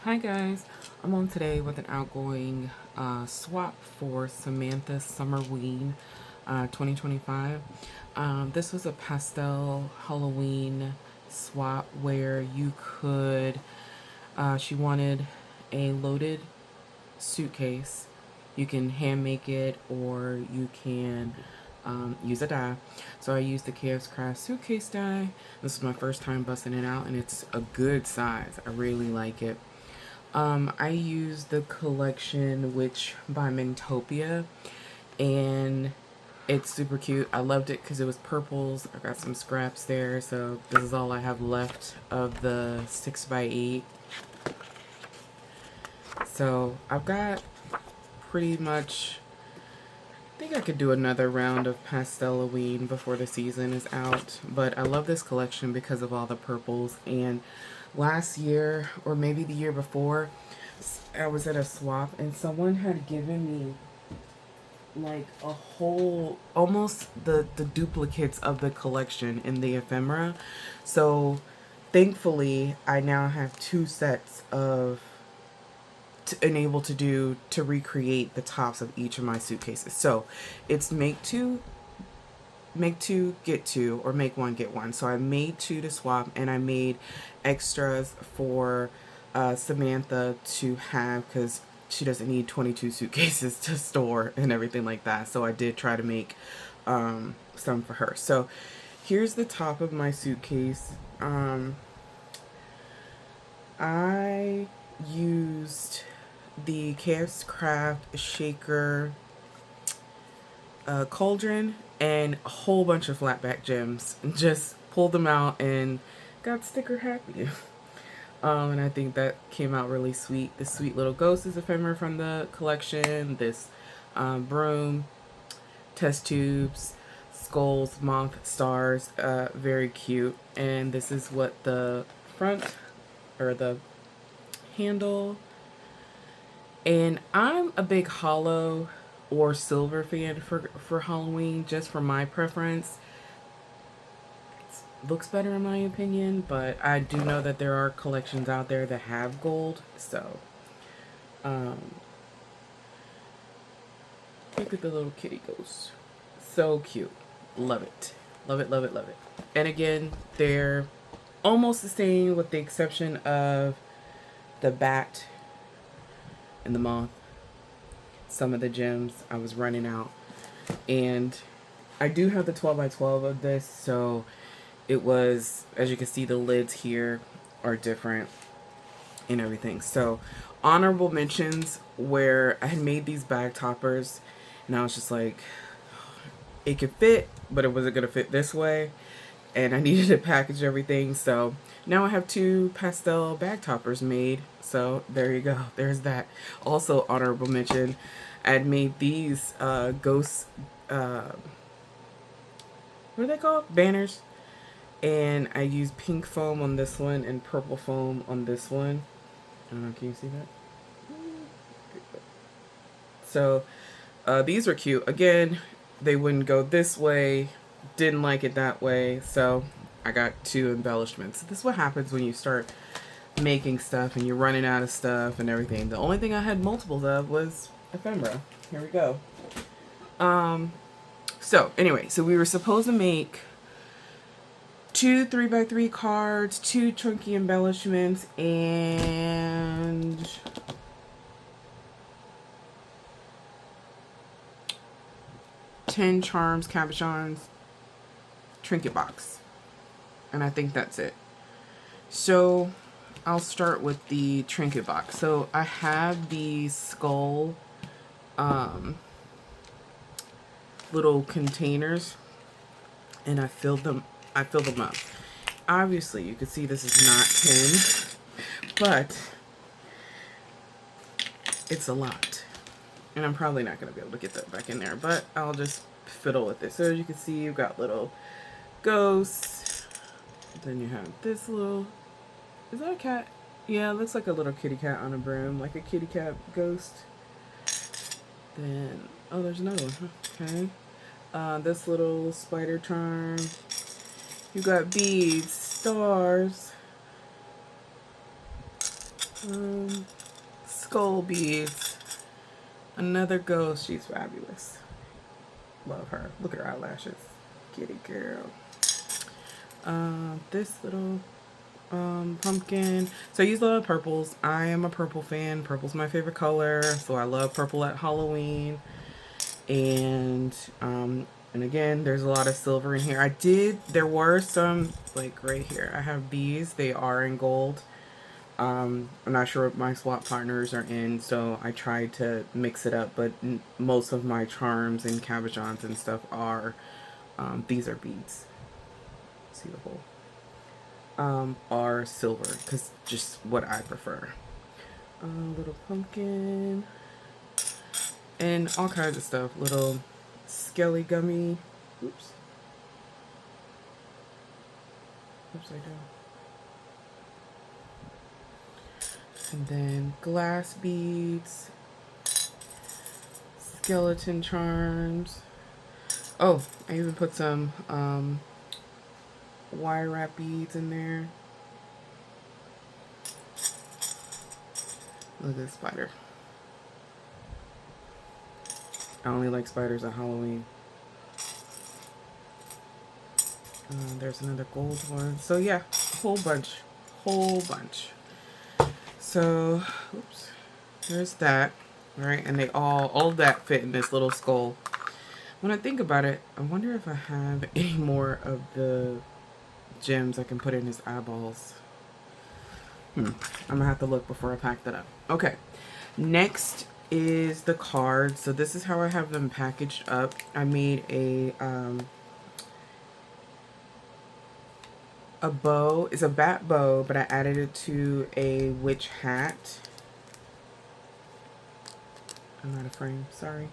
Hi guys, I'm on today with an outgoing swap for Samantha Summerween 2025. This was a pastel Halloween swap where you could, she wanted a loaded suitcase. You can hand make it or you can use a die. So I used the KF's Craft suitcase die. This is my first time busting it out and it's a good size. I really like it. I used the collection Witch by Mintopia, and it's super cute. I loved it because it was purples. I got some scraps there, so this is all I have left of the 6x8. So I've got pretty much, I think I could do another round of Pasteloween before the season is out, but I love this collection because of all the purples. And last year, or maybe the year before, I was at a swap and someone had given me like a whole, almost the duplicates of the collection in the ephemera. So thankfully I now have two sets of and able to recreate the tops of each of my suitcases. So it's make two get two, or make one get one. So I made two to swap and I made extras for Samantha to have because she doesn't need 22 suitcases to store and everything like that. So I did try to make some for her. So here's the top of my suitcase. I used the KF's Craft shaker cauldron and a whole bunch of flatback gems. Just pulled them out and got sticker happy. And I think that came out really sweet. This sweet little ghost is ephemera from the collection. This broom, test tubes, skulls, moth, stars, very cute. And this is what the front, or the handle. And I'm a big hollow or silver fan for Halloween, just for my preference. It looks better in my opinion, but I do know that there are collections out there that have gold. So um look at the little kitty ghost, so cute. Love it, love it, love it, love it. And again, they're almost the same with the exception of the bat and the moth. Some of the gems I was running out, and I do have the 12x12 of this, so it was, as you can see, the lids here are different and everything. So honorable mentions where I had made these bag toppers and I was just like, it could fit, but it wasn't gonna fit this way, and I needed to package everything. So now I have two pastel bag toppers made. So there you go, there's that. Also honorable mention, I had made these ghost what are they called, banners, and I used pink foam on this one and purple foam on this one. I don't know, can you see that? So these were cute. Again, they wouldn't go this way, didn't like it that way, so I got two embellishments. This is what happens when you start making stuff and you're running out of stuff and everything. The only thing I had multiples of was ephemera. Here we go. So anyway, so we were supposed to make two 3x3 cards, two chunky embellishments, and 10 charms, cabochons, trinket box. And I think that's it. So I'll start with the trinket box. So I have these skull little containers, and I fill them up. Obviously you can see this is not tin, but it's a lot, and I'm probably not going to be able to get that back in there, but I'll just fiddle with it. So as you can see, you've got little ghosts, then you have this little, is that a cat? Yeah, it looks like a little kitty cat on a broom, like a kitty cat ghost. Then, oh, there's another one. Okay. This little spider charm. You got beads, stars, Skull beads. Another ghost. She's fabulous. Love her. Look at her eyelashes. Kitty girl. This little pumpkin. So I use a lot of purples. I am a purple fan. Purple's my favorite color. So I love purple at Halloween. And again, there's a lot of silver in here. There were some, like right here. I have these. They are in gold. I'm not sure what my swap partners are in, so I tried to mix it up, but most of my charms and cabajons and stuff are, these are beads. See the hole? Are silver, because just what I prefer. Little pumpkin. And all kinds of stuff. Little skelly gummy. Oops. Upside down. And then glass beads, skeleton charms. Oh, I even put some wire wrap beads in there. Look at this spider. I only like spiders at Halloween. There's another gold one. So yeah, whole bunch. So, oops, there's that, right? And they all of that fit in this little skull. When I think about it, I wonder if I have any more of the gems I can put in his eyeballs. I'm gonna have to look before I pack that up. Okay, next is the cards. So this is how I have them packaged up. I made a bow. It's a bat bow, but I added it to a witch hat. I'm out of frame, sorry.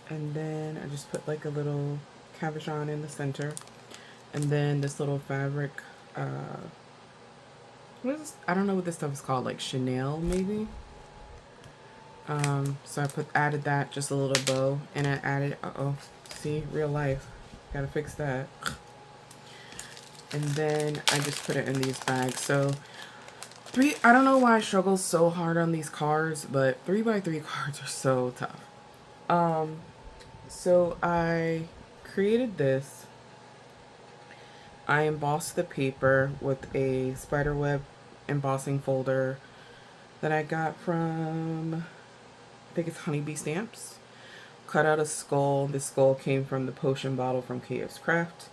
And then I just put like a little cabochon in the center. And then this little fabric, what is this? I don't know what this stuff is called, like Chanel maybe? So I added that, just a little bow, and I added, see, real life. Gotta fix that. And then I just put it in these bags. So I don't know why I struggle so hard on these cards, but 3x3 cards are so tough. So I created this. I embossed the paper with a spiderweb embossing folder that I got from, I think it's Honeybee Stamps. Cut out a skull. This skull came from the potion bottle from KF's Craft.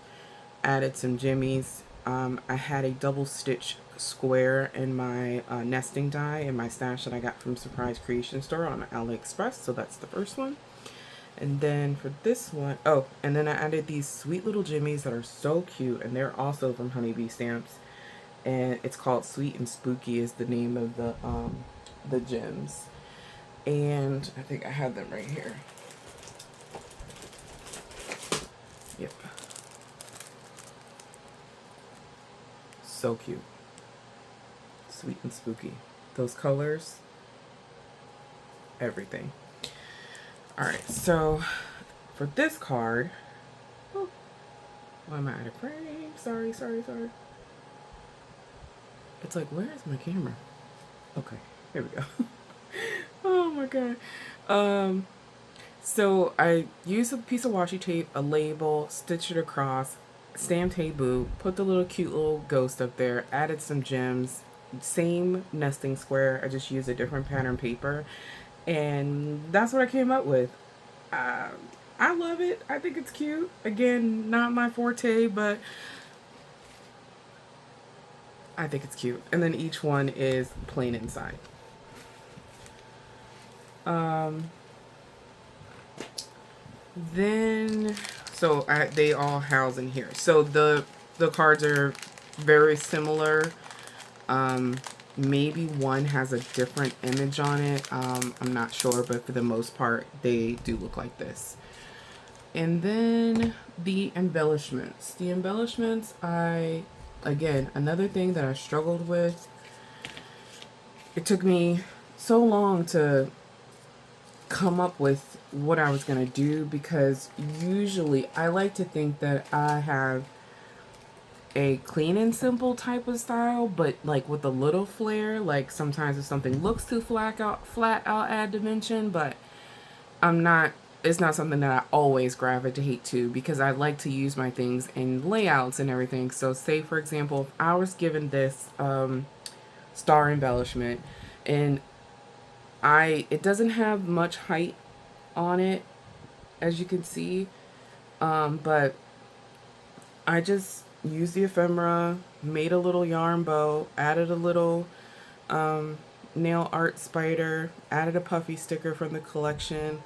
Added some jimmies. I had a double stitch square in my nesting die in my stash that I got from Surprise Creation Store on AliExpress. So that's the first one. And then for this one, and then I added these sweet little jimmies that are so cute, and they're also from Honeybee Stamps. And it's called Sweet and Spooky is the name of the gems. And I think I have them right here. Yep. So cute. Sweet and spooky. Those colors. Everything. Alright, so for this card, why am I out of frame? Sorry. It's like, where is my camera? Okay, here we go. Oh my god. So I used a piece of washi tape, a label, stitched it across, stamped "Hey Boo," put the little cute little ghost up there, added some gems, same nesting square. I just used a different pattern paper, and that's what I came up with. I love it. I think it's cute. Again, not my forte, but I think it's cute. And then each one is plain inside. Then, so they all house in here. So the cards are very similar. Maybe one has a different image on it. I'm not sure, but for the most part, they do look like this. And then the embellishments. The embellishments, again, another thing that I struggled with. It took me so long to come up with what I was going to do, because usually I like to think that I have a clean and simple type of style, but like with a little flair. Like sometimes if something looks too flat, I'll add dimension, but I'm not, it's not something that I always gravitate to because I like to use my things in layouts and everything. So say for example, if I was given this star embellishment and it doesn't have much height on it, as you can see, but I just used the ephemera, made a little yarn bow, added a little nail art spider, added a puffy sticker from the collection.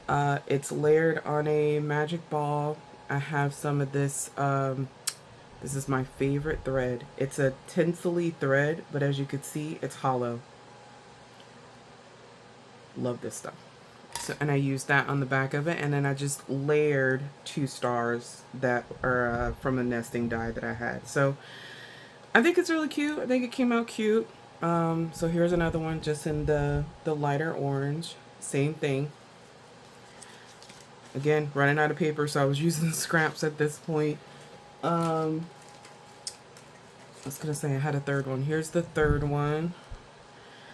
It's layered on a magic ball. I have some of this, this is my favorite thread. It's a tinsely thread, but as you can see, it's hollow. Love this stuff. So, and I used that on the back of it, and then I just layered 2 stars that are from a nesting die that I had. So I think it's really cute. I think it came out cute. So here's another one just in the lighter orange. Same thing. Again, running out of paper, so I was using scraps at this point. I was gonna say I had a third one. Here's the third one.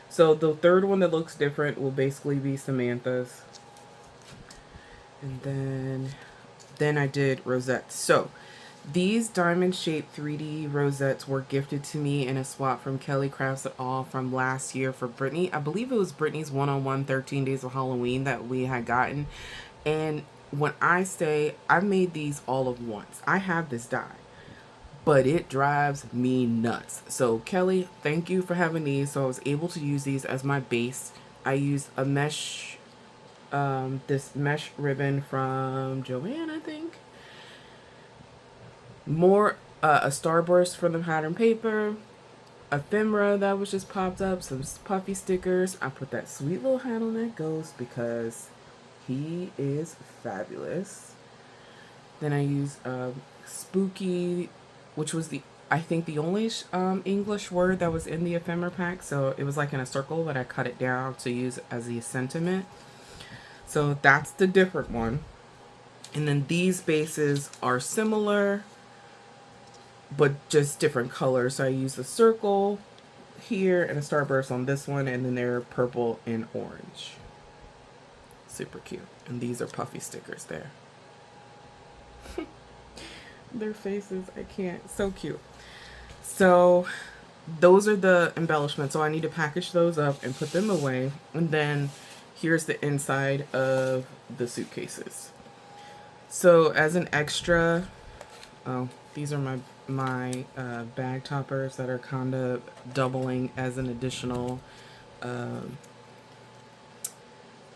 So the third one that looks different will basically be Samantha's. And then I did rosettes. So these diamond shaped 3D rosettes were gifted to me in a swap from Kelly Crafts It All from last year for Brittany. I believe it was Brittany's one-on-one 13 Days of Halloween that we had gotten. And when I say I've made these all of once, I have this die, but it drives me nuts. So Kelly, thank you for having these. So I was able to use these as my base. I used a mesh, this mesh ribbon from Joanne, I think. More, a starburst from the pattern paper, ephemera that was just popped up, some puffy stickers. I put that sweet little hat on that ghost because he is fabulous. Then I used spooky, which was I think the only English word that was in the ephemera pack. So it was like in a circle, but I cut it down to use as the sentiment. So that's the different one. And then these bases are similar, but just different colors. So I use a circle here and a starburst on this one, and then they're purple and orange. Super cute. And these are puffy stickers there. Their faces, I can't. So cute. So those are the embellishments. So I need to package those up and put them away. And then here's the inside of the suitcases. So as an extra, these are my bag toppers that are kind of doubling as an additional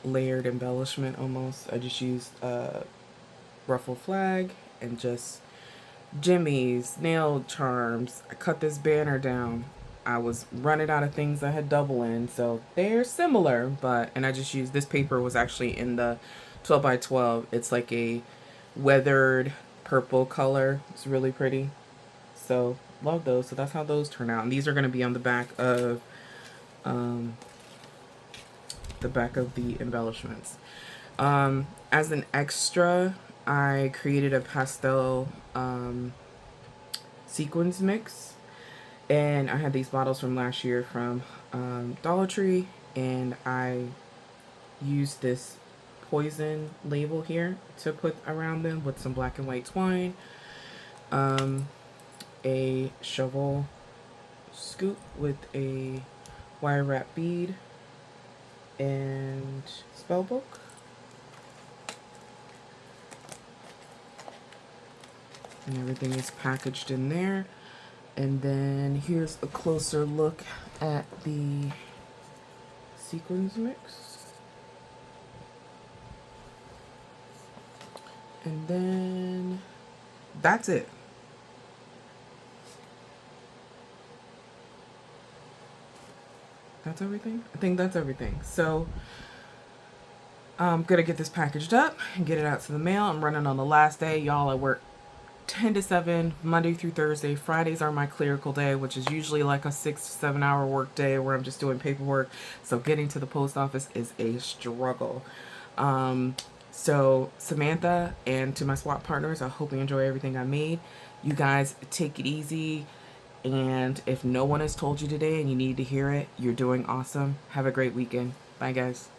layered embellishment almost. I just used ruffle flag and just jimmies, nail charms. I cut this banner down. I was running out of things I had double in, so they're similar, but, and I just used, this paper was actually in the 12 by 12. It's like a weathered purple color. It's really pretty. So love those. So that's how those turn out. And these are going to be on the back of the embellishments. As an extra, I created a pastel sequins mix, and I had these bottles from last year from Dollar Tree, and I used this poison label here to put around them with some black and white twine, a shovel scoop with a wire wrap bead, and spell book. And everything is packaged in there. And then here's a closer look at the sequins mix. And then that's it. That's everything? I think that's everything. So I'm gonna get this packaged up and get it out to the mail. I'm running on the last day. Y'all, I work 10 to 7, Monday through Thursday. Fridays are my clerical day, which is usually like a 6 to 7 hour work day where I'm just doing paperwork. So getting to the post office is a struggle. So Samantha and to my swap partners, I hope you enjoy everything I made. You guys take it easy. And if no one has told you today and you need to hear it, you're doing awesome. Have a great weekend. Bye, guys.